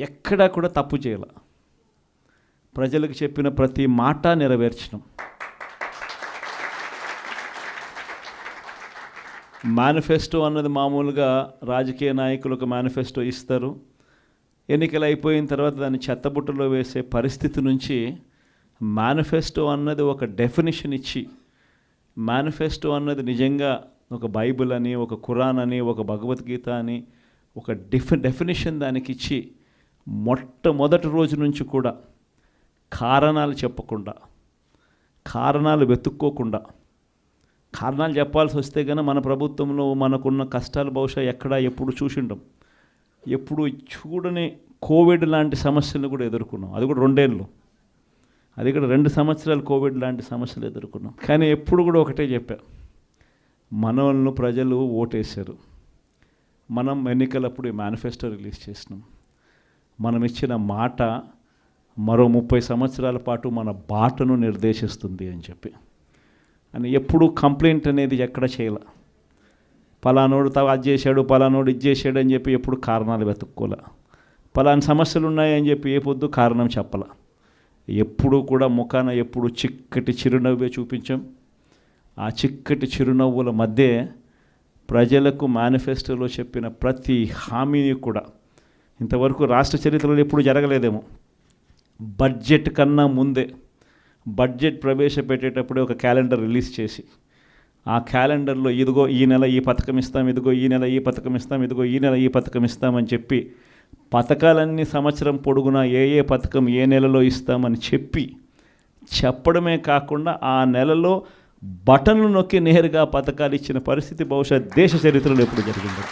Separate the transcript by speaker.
Speaker 1: ఎక్కడా కూడా తప్పు చేయాల. ప్రజలకు చెప్పిన ప్రతి మాట నెరవేర్చడం. మేనిఫెస్టో అన్నది మామూలుగా రాజకీయ నాయకులు ఒక మేనిఫెస్టో ఇస్తారు, ఎన్నికలు అయిపోయిన తర్వాత దాన్ని చెత్తబుట్టలో వేసే పరిస్థితి నుంచి మేనిఫెస్టో అన్నది ఒక డెఫినిషన్ ఇచ్చి, మేనిఫెస్టో అన్నది నిజంగా ఒక బైబిల్ అని, ఒక ఖురాన్ అని, ఒక భగవద్గీత అని ఒక డెఫినిషన్ దానికి ఇచ్చి మొట్టమొదటి రోజు నుంచి కూడా కారణాలు చెప్పకుండా, కారణాలు వెతుక్కోకుండా, కారణాలు చెప్పాల్సి వస్తే కనుక మన ప్రభుత్వంలో మనకున్న కష్టాలు బహుశా ఎక్కడా ఎప్పుడు చూసిండం. ఎప్పుడు చూడని కోవిడ్ లాంటి సమస్యలను కూడా ఎదుర్కొన్నాం. అది కూడా 2 ఏళ్ళు, అది కూడా 2 సంవత్సరాలు కోవిడ్ లాంటి సమస్యలు ఎదుర్కొన్నాం. కానీ ఎప్పుడు కూడా ఒకటే చెప్పా, మనల్ని ప్రజలు ఓటేశారు, మనం ఎన్నికలప్పుడు ఈ మేనిఫెస్టో రిలీజ్ చేసినాం, మనం ఇచ్చిన మాట మరో 30 సంవత్సరాల పాటు మన బాటను నిర్దేశిస్తుంది అని చెప్పి. అని ఎప్పుడు కంప్లైంట్ అనేది ఎక్కడ చేయాల. పలానోడు అది చేశాడు, పలానోడు ఇది చేశాడు అని చెప్పి ఎప్పుడు కారణాలు వెతుక్కోలే. పలానా సమస్యలు ఉన్నాయని చెప్పి ఏ పొద్దు కారణం చెప్పాల. ఎప్పుడు కూడా ముఖాన ఎప్పుడు చిక్కటి చిరునవ్వే చూపించాం. ఆ చిక్కటి చిరునవ్వుల మధ్య ప్రజలకు మేనిఫెస్టోలో చెప్పిన ప్రతి హామీని కూడా ఇంతవరకు రాష్ట్ర చరిత్రలో ఎప్పుడు జరగలేదేమో. బడ్జెట్ కన్నా ముందే, బడ్జెట్ ప్రవేశపెట్టేటప్పుడే ఒక క్యాలెండర్ రిలీజ్ చేసి, ఆ క్యాలెండర్లో ఇదిగో ఈ నెల ఈ పథకం ఇస్తాం, ఇదిగో ఈ నెల ఈ పథకం ఇస్తాం, ఇదిగో ఈ నెల ఈ పథకం ఇస్తామని చెప్పి పథకాలన్నీ సంవత్సరం పొడుగునా ఏ పథకం ఏ నెలలో ఇస్తామని చెప్పడమే కాకుండా ఆ నెలలో బటన్లు నొక్కి నేరుగా పథకాలు ఇచ్చిన పరిస్థితి బహుశా దేశ చరిత్రలో ఎప్పుడు జరిగింది.